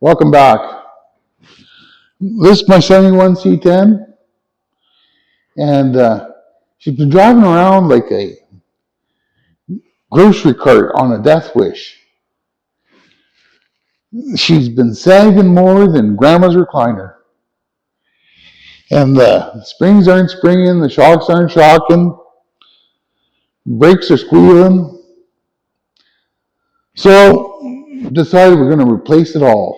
Welcome back. This is my '71 C10, and she's been driving around like a grocery cart on a death wish. She's been sagging more than Grandma's recliner. And the springs aren't springing, the shocks aren't shocking, brakes are squealing. So decided we're going to replace it all.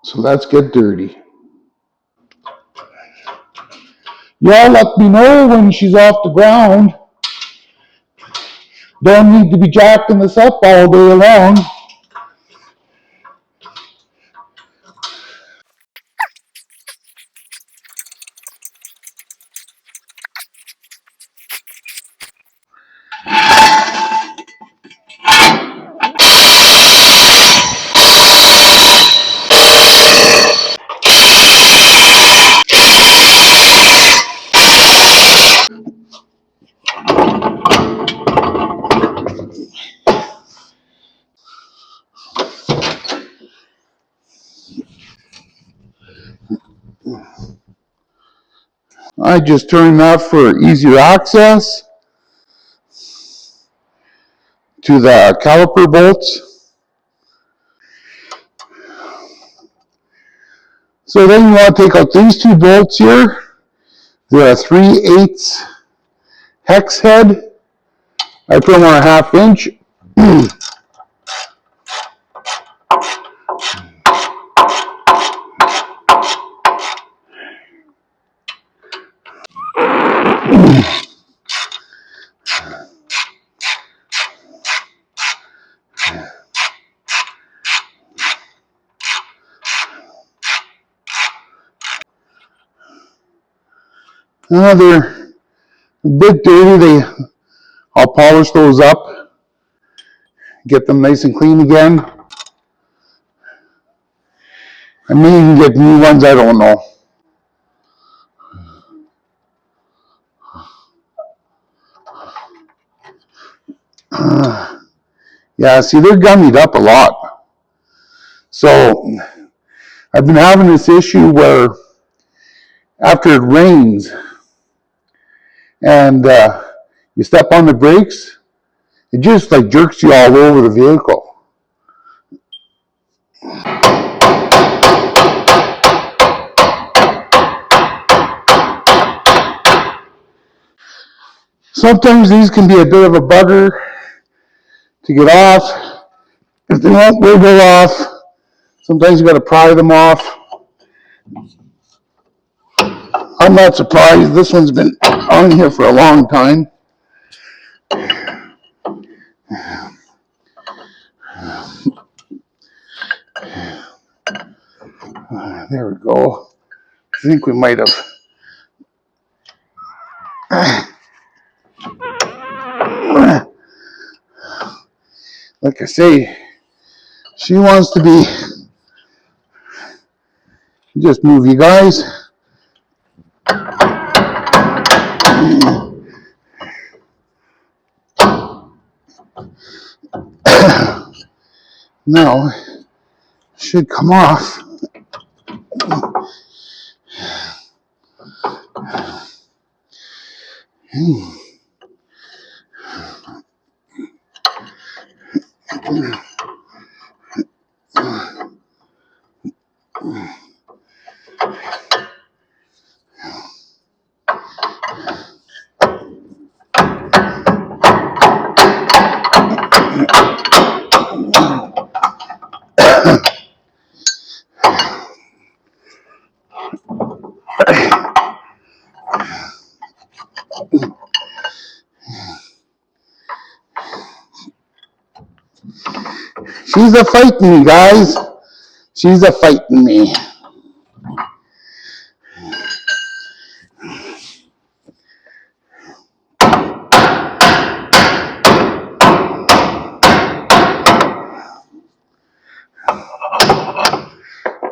So let's get dirty. Y'all let me know when she's off the ground. Don't need to be jacking this up all day long. I just turned that for easier access to the caliper bolts. So then you want to take out these two bolts here. They're a 3/8 hex head. I put them on a 1/2 inch. They're a bit dirty. I'll polish those up, get them nice and clean again. I may even get new ones, I don't know. Yeah, see, they're gummied up a lot. So I've been having this issue where after it rains and you step on the brakes, it just like jerks you all over the vehicle. Sometimes these can be a bit of a bugger to get off. If they won't wiggle off, sometimes you got to pry them off. I'm not surprised. This one's been on here for a long time. There we go. I think we might have. Like I say, she wants to be. Just move, you guys. Now, should come off. She's a fighting me, guys. She's a fighting me.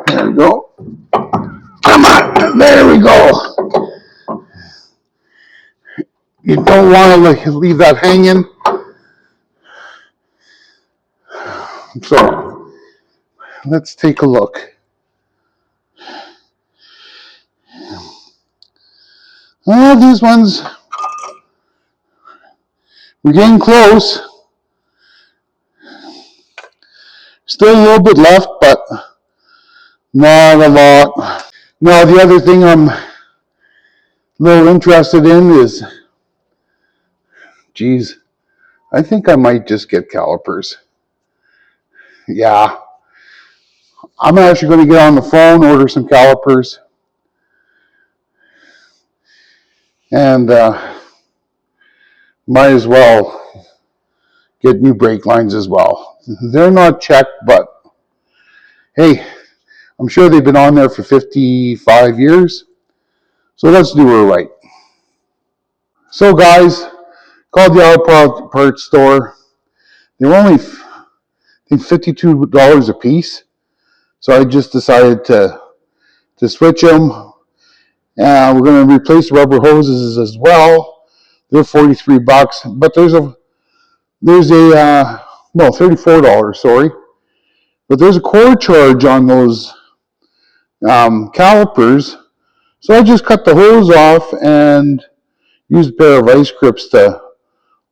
There we go. Come on. There we go. You don't want to leave that hanging. So let's take a look. Oh, these ones, we're getting close. Still a little bit left, but not a lot. Now, the other thing I'm a little interested in is, geez, I think I might just get calipers. Yeah, I'm actually going to get on the phone, order some calipers, and might as well get new brake lines as well. They're not checked, but hey, I'm sure they've been on there for 55 years, so let's do her right. So guys, called the auto parts store. They were only, I think, $52 a piece, so I just decided to switch them. We're going to replace the rubber hoses as well. They're $43, but there's a well, $34, sorry, but there's a core charge on those calipers. So I just cut the hose off and used a pair of ice grips to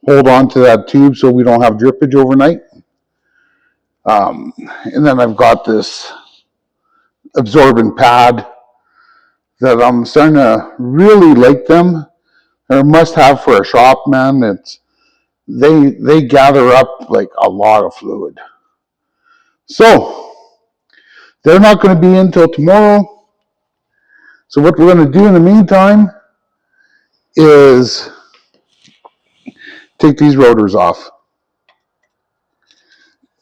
hold on to that tube so we don't have drippage overnight. And then I've got this absorbent pad that I'm starting to really like them. They're a must-have for a shop, man. They gather up like a lot of fluid. So they're not going to be in until tomorrow. So what we're going to do in the meantime is take these rotors off.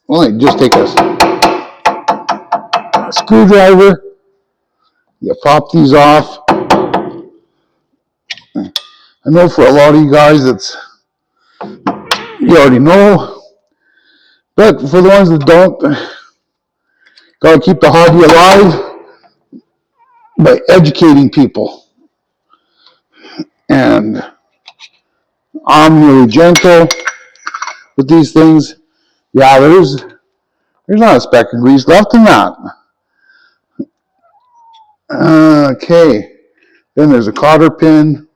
Well, just take a screwdriver. You pop these off. I know for a lot of you guys, you already know. But for the ones that don't, gotta keep the hobby alive by educating people. And I'm really gentle with these things. Yeah, there's not a speck of grease left in that. Okay, then there's a cotter pin.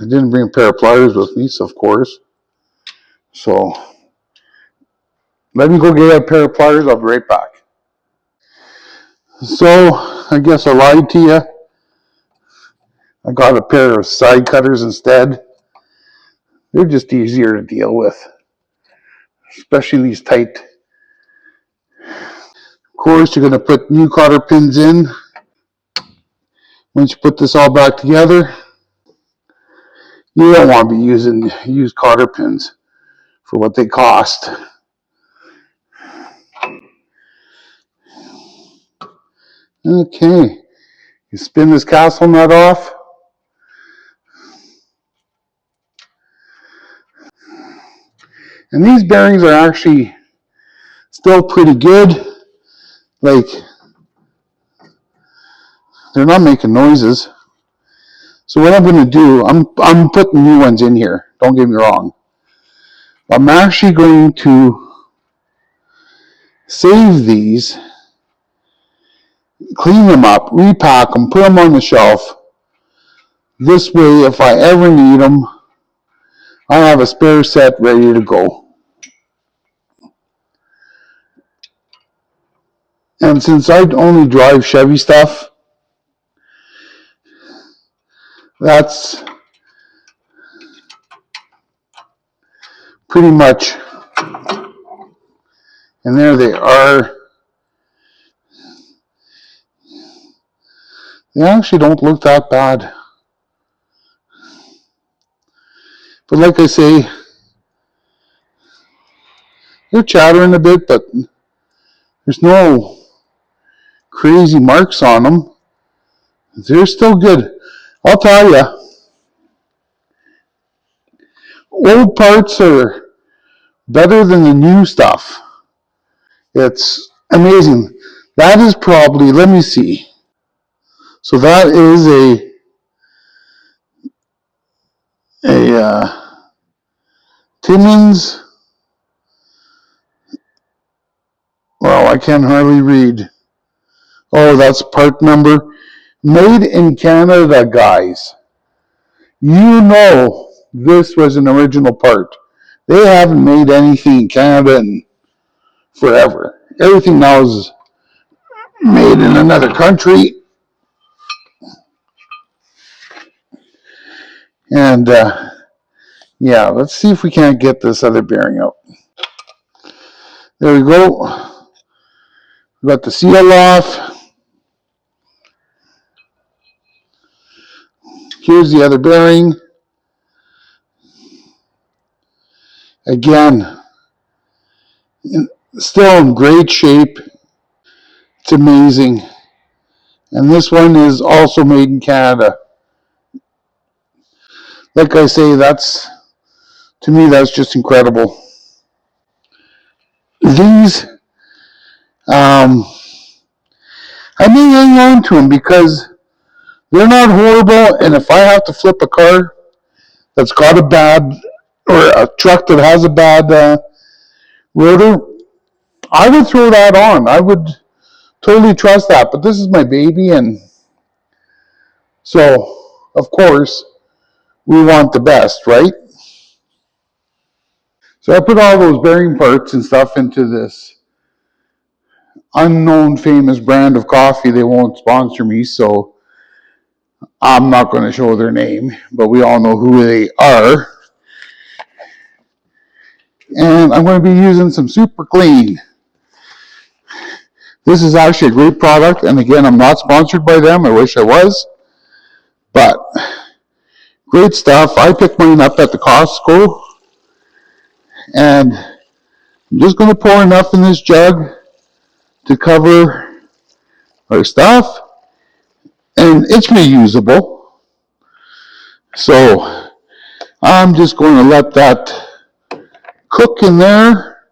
I didn't bring a pair of pliers with me, so of course. So let me go get a pair of pliers. I'll be right back. So I guess I lied to you. I got a pair of side cutters instead. They're just easier to deal with, especially these tight. Of course, you're going to put new cotter pins in. Once you put this all back together, you don't want to be using used cotter pins for what they cost. Okay, you spin this castle nut off. And these bearings are actually still pretty good. Like, they're not making noises. So what I'm going to do, I'm putting new ones in here. Don't get me wrong. I'm actually going to save these, clean them up, repack them, put them on the shelf. This way, if I ever need them, I have a spare set ready to go. And since I only drive Chevy stuff, that's pretty much, and there they are. They actually don't look that bad. But like I say, they're chattering a bit, but there's no crazy marks on them. They're still good. I'll tell you, old parts are better than the new stuff. It's amazing. That is probably, let me see. So that is a Timmins Well, I can hardly read. Oh, that's part number. Made in Canada, guys. You know this was an original part. They haven't made anything in Canada in forever. Everything now is made in another country. And yeah, let's see if we can't get this other bearing out. There we go. Got the seal off. Here's the other bearing. Again, still in great shape. It's amazing. And this one is also made in Canada. Like I say, to me, that's just incredible. These, I may hang on to them because they're not horrible. And if I have to flip a car that's got a bad, or a truck that has a bad rotor, I would throw that on. I would totally trust that. But this is my baby, and so, of course, we want the best, right? So I put all those bearing parts and stuff into this unknown famous brand of coffee. They won't sponsor me, so I'm not going to show their name, but we all know who they are. And I'm going to be using some Super Clean. This is actually a great product, and again, I'm not sponsored by them. I wish I was, but great stuff. I picked mine up at the Costco, and I'm just going to pour enough in this jug to cover our stuff, and it's reusable. So I'm just going to let that cook in there,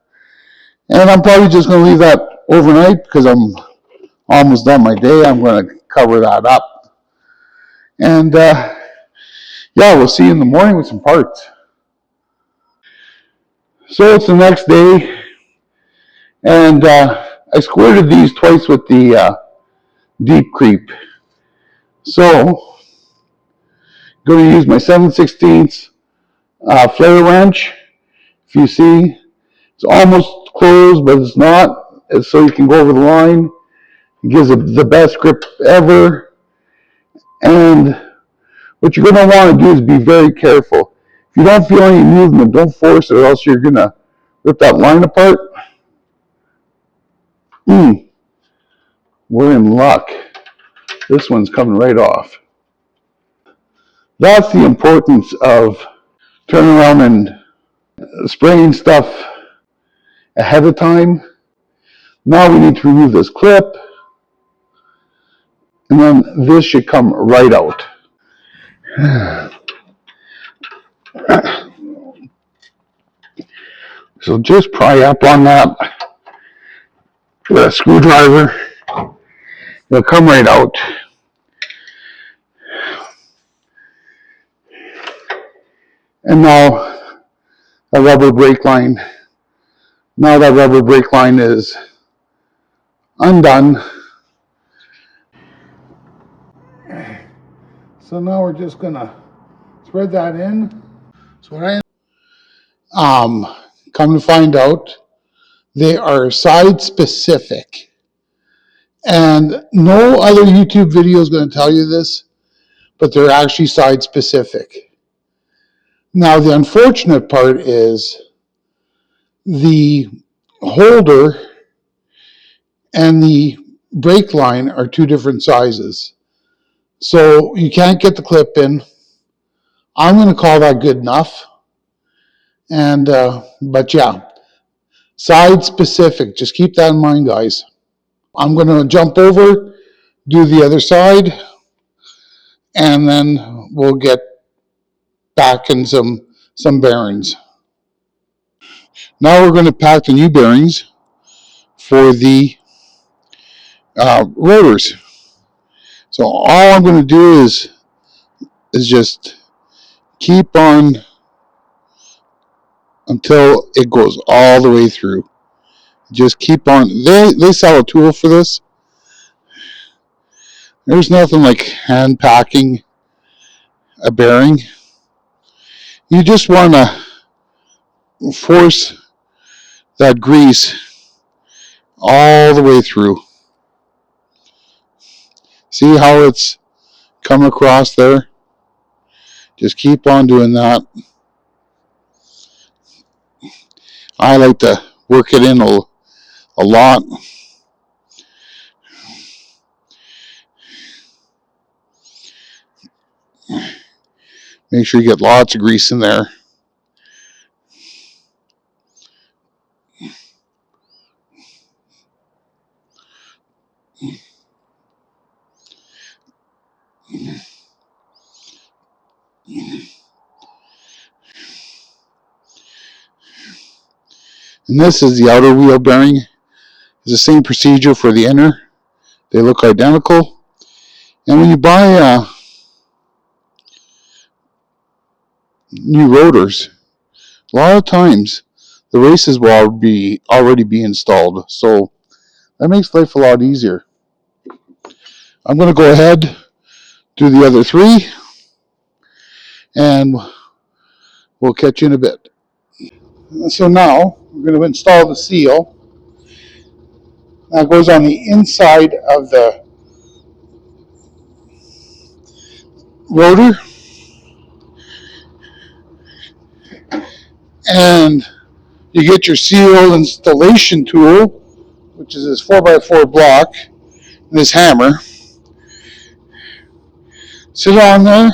and I'm probably just going to leave that overnight because I'm almost done my day. I'm going to cover that up, and yeah, we'll see you in the morning with some parts. So it's the next day, and I squirted these twice with the deep creep. So I'm going to use my 7/16 flare wrench. If you see, it's almost closed, but it's not. It's so you can go over the line. It gives it the best grip ever. And what you're going to want to do is be very careful. If you don't feel any movement, don't force it, or else you're going to rip that line apart. We're in luck. This one's coming right off. That's the importance of turning around and spraying stuff ahead of time. Now we need to remove this clip, and then this should come right out. So just pry up on that with a screwdriver. It'll come right out. And now a rubber brake line. Now that rubber brake line is undone. So now we're just gonna spread that in. So what come to find out, they are side specific. And no other YouTube video is going to tell you this, but they're actually side specific. Now the unfortunate part is the holder and the brake line are two different sizes. So you can't get the clip in. I'm going to call that good enough. And, but yeah, side specific. Just keep that in mind, guys. I'm going to jump over, do the other side, and then we'll get back in some bearings. Now we're going to pack the new bearings for the rotors. So all I'm going to do is just keep on until it goes all the way through. Just keep on. They sell a tool for this. There's nothing like hand packing a bearing. You just want to force that grease all the way through. See how it's come across there? Just keep on doing that. I like to work it in a lot. Make sure you get lots of grease in there. And this is the outer wheel bearing. It's the same procedure for the inner. They look identical. And when you buy new rotors, a lot of times the races will already be installed. So that makes life a lot easier. I'm going to go ahead, do the other three, and we'll catch you in a bit. So now we're going to install the seal. That goes on the inside of the rotor. And you get your seal installation tool, which is this 4x4 block, and this hammer. Sit on there.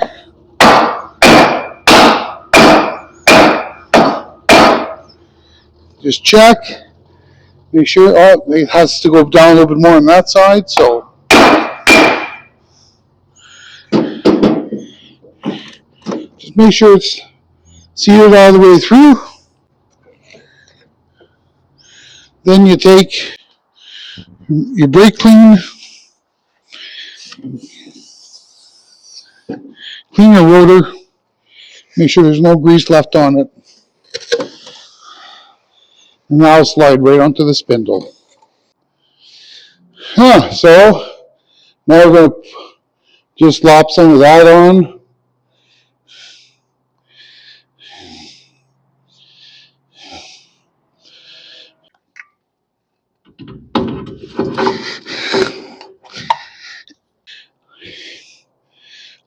Just check. Make sure, it has to go down a little bit more on that side, so just make sure it's sealed all the way through. Then you take your brake clean, clean your rotor, make sure there's no grease left on it, and now slide right onto the spindle. So now we're going to just slap some of that on.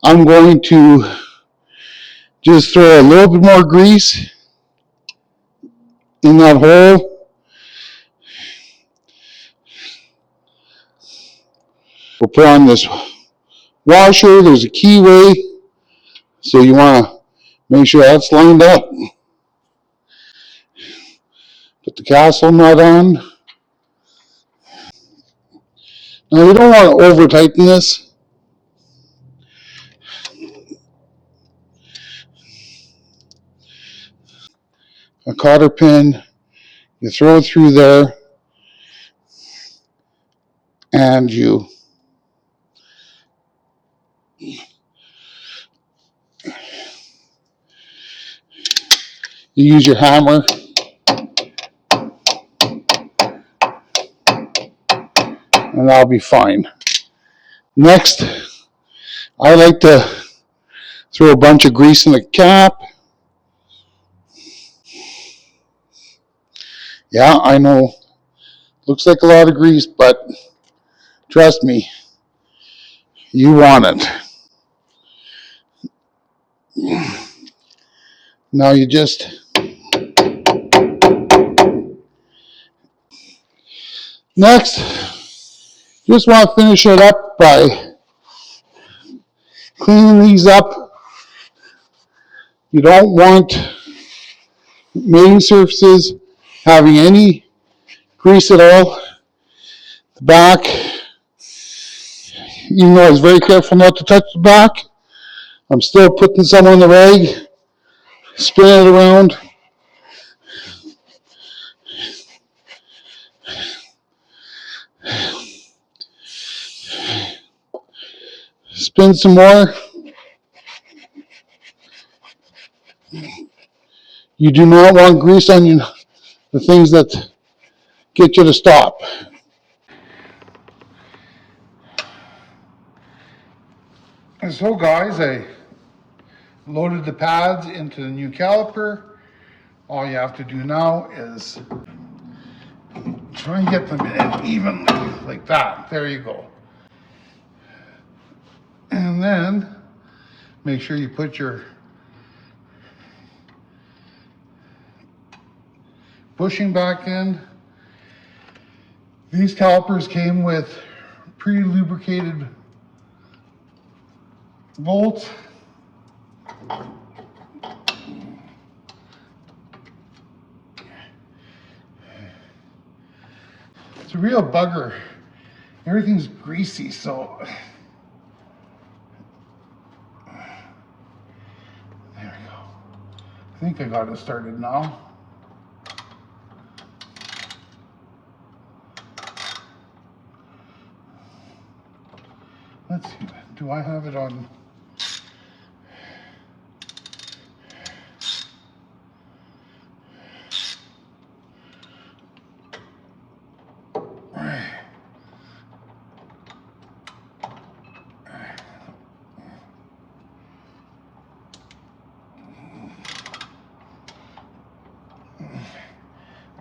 I'm going to just throw a little bit more grease in that hole. We'll put on this washer. There's a keyway, so you want to make sure that's lined up. Put the castle nut on. Now you don't want to over tighten this. A cotter pin, you throw it through there, and you use your hammer, and that'll be fine. Next, I like to throw a bunch of grease in the cap. Yeah, I know, looks like a lot of grease, but trust me, you want it. Now you just next, just want to finish it up by cleaning these up. You don't want mating surfaces having any grease at all. The back, even though I was very careful not to touch the back, I'm still putting some on the rag, spinning it around. Spin some more. You do not want grease on the things that get you to stop. And so guys, I loaded the pads into the new caliper. All you have to do now is try and get them in evenly, like that. There you go. And then make sure you put your bushing back in. These calipers came with pre-lubricated bolts. It's a real bugger. Everything's greasy, so there we go. I think I got it started now. Let's see, do I have it on?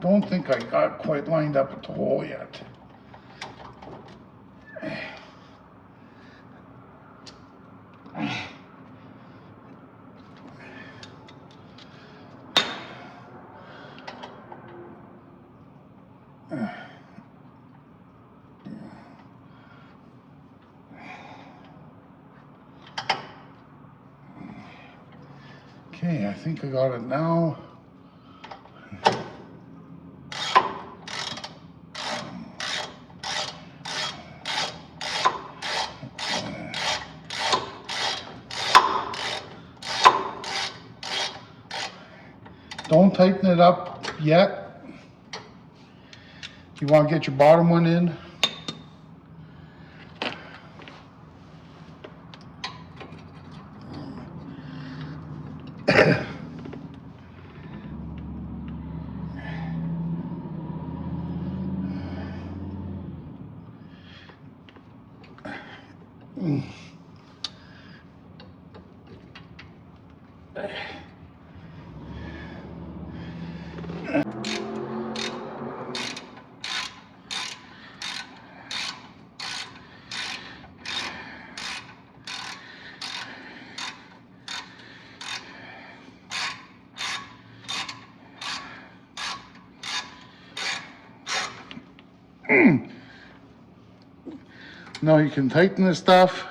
Don't think I got quite lined up at the hole yet. Okay, I think I got it now. Don't tighten it up yet. You want to get your bottom one in. Now you can tighten this stuff.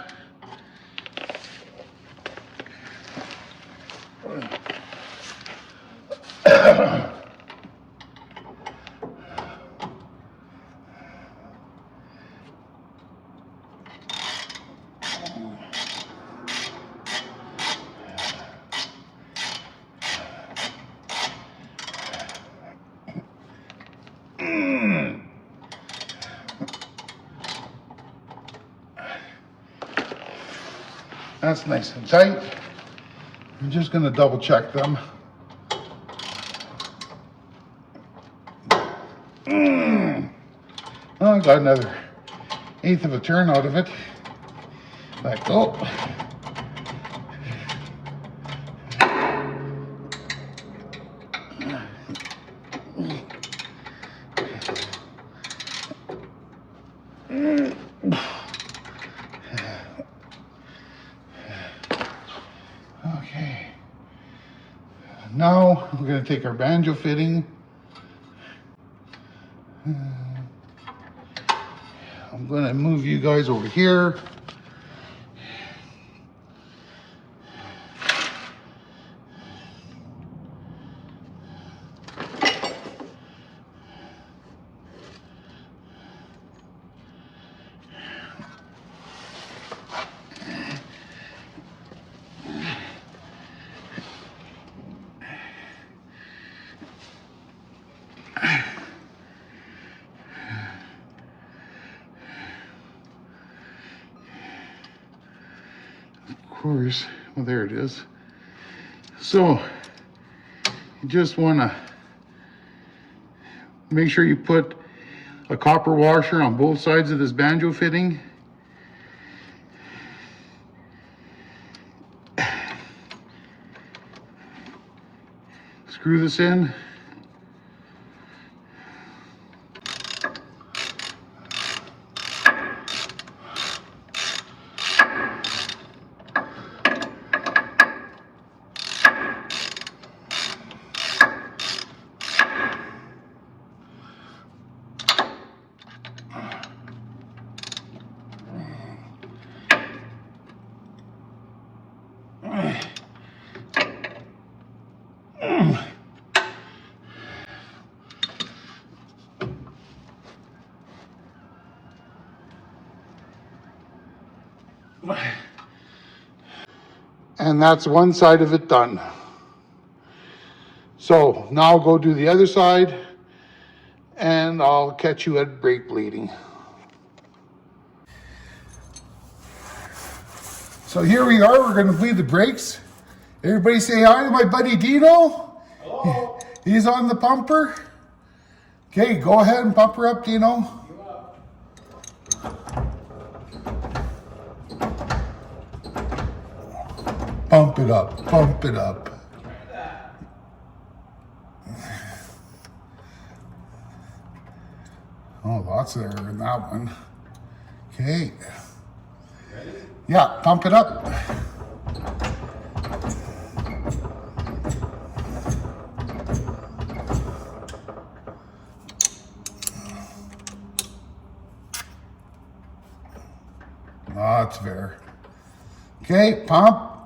That's nice and tight. I'm just going to double check them. Oh, I got another 1/8 of a turn out of it. Let go. Okay. Now we're going to take our banjo fitting. I'm going to move you guys over here. Of course, well, there it is. So you just want to make sure you put a copper washer on both sides of this banjo fitting. Screw this in. And that's one side of it done. So now I'll go do the other side and I'll catch you at brake bleeding. So here we are, we're gonna bleed the brakes. Everybody say hi to my buddy Dino. Hello. He's on the pumper. Okay, go ahead and pump her up, Dino. Pump it up, pump it up. Oh, lots of air in that one. Okay. Ready? Yeah, pump it up. Lots of air. Okay, pump.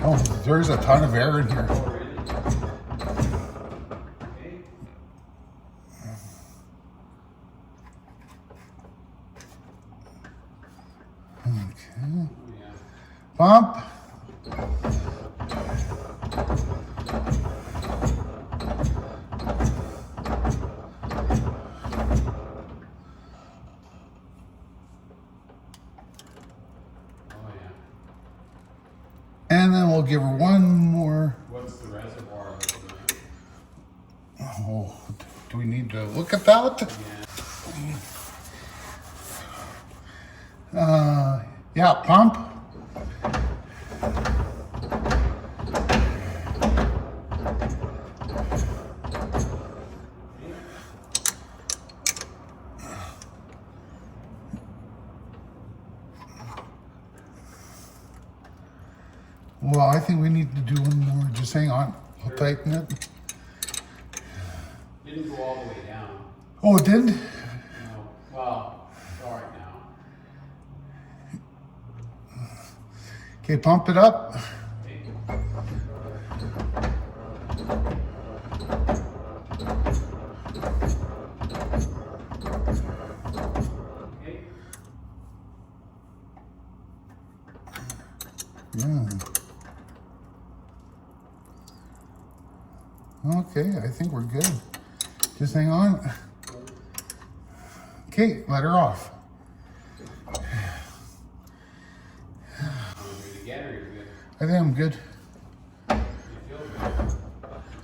Oh, there's a ton of air in here. Okay. Pump. And then we'll give her one more. What's the reservoir? Oh, do we need to look at that? Yeah, pump. Well, I think we need to do one more. Just hang on. I'll tighten it. Didn't go all the way down. Oh, it did? No. Well, it's all right now. Okay, pump it up. Okay. Okay. Yeah. Okay, I think we're good. Just hang on. Okay, let her off. You get or you're good? I think I'm good. You feel good?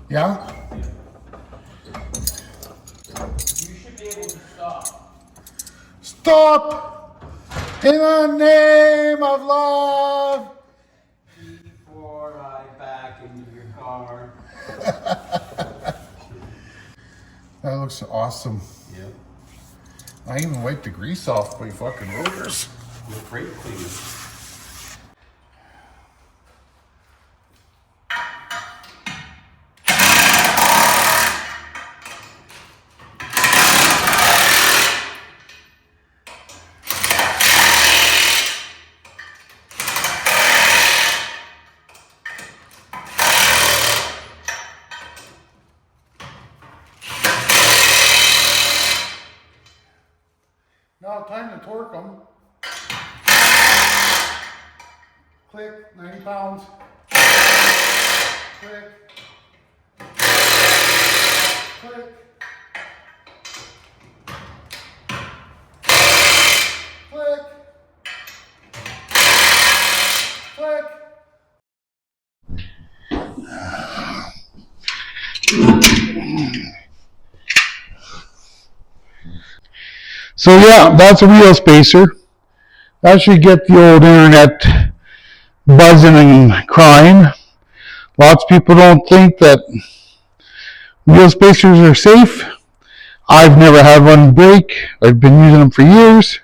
Yeah? You should be able to stop. Stop! In the name of love! Before I back into your car. That looks awesome. Yep. I even wiped the grease off my fucking rotors. With brake cleaner. Now time to torque them. Click, 90 pounds. Click. Click. Click. Click. So yeah, that's a wheel spacer. That should get the old internet buzzing and crying. Lots of people don't think that wheel spacers are safe. I've never had one break. I've been using them for years.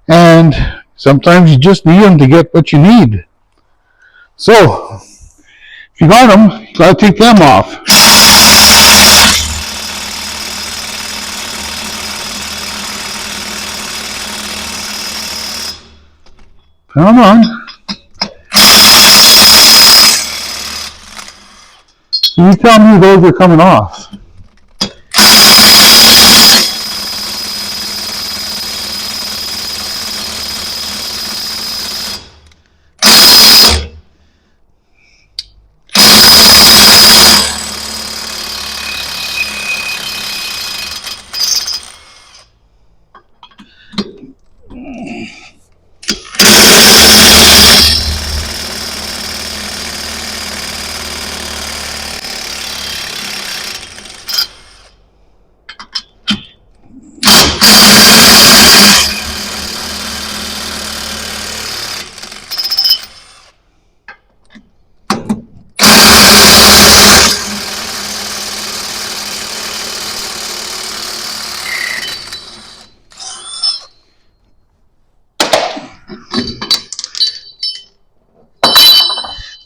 And sometimes you just need them to get what you need. So, if you got them, you gotta take them off. Come on. You tell me those are coming off.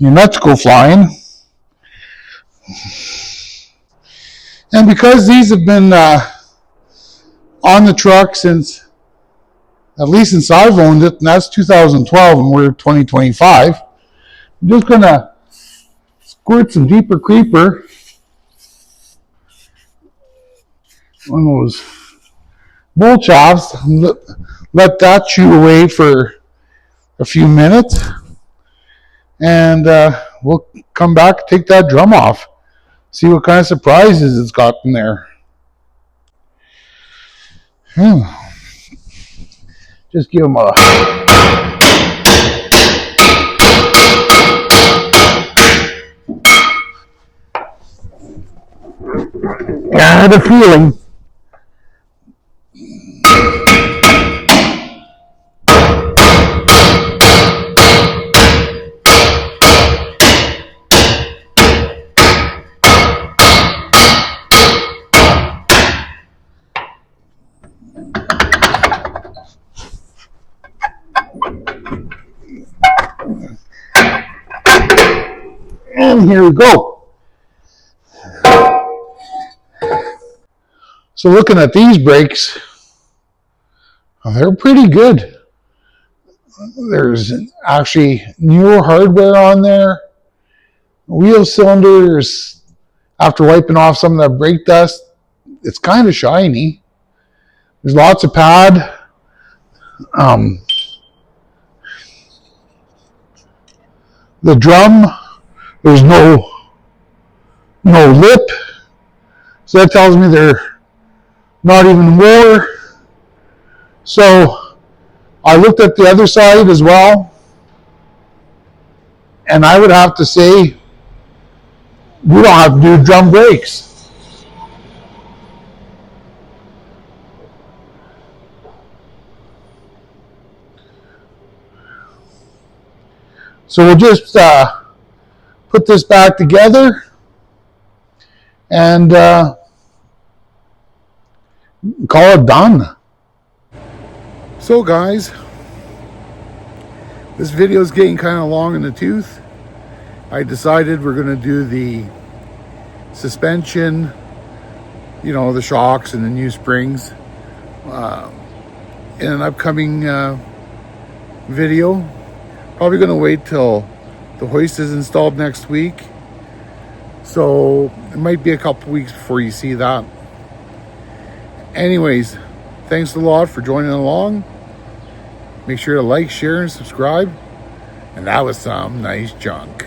Your nuts go flying. And because these have been on the truck since, at least since I've owned it, and that's 2012 and we're 2025, I'm just going to squirt some deeper creeper on those bolt shafts and let that chew away for a few minutes. And we'll come back, take that drum off, see what kind of surprises it's got in there. Just give them a got a feeling. And here we go. So looking at these brakes, they're pretty good. There's actually newer hardware on there. Wheel cylinders, after wiping off some of that brake dust, it's kind of shiny. There's lots of pad. The drum, there's no lip, so that tells me they're not even wore. So I looked at the other side as well, and I would have to say we don't have to do drum brakes. So we'll just put this back together and call it done. So guys, this video is getting kind of long in the tooth. I decided we're going to do the suspension, you know, the shocks and the new springs in an upcoming video. Probably going to wait till the hoist is installed next week. So it might be a couple weeks before you see that. Anyways, thanks a lot for joining along. Make sure to like, share, and subscribe. And that was some nice junk.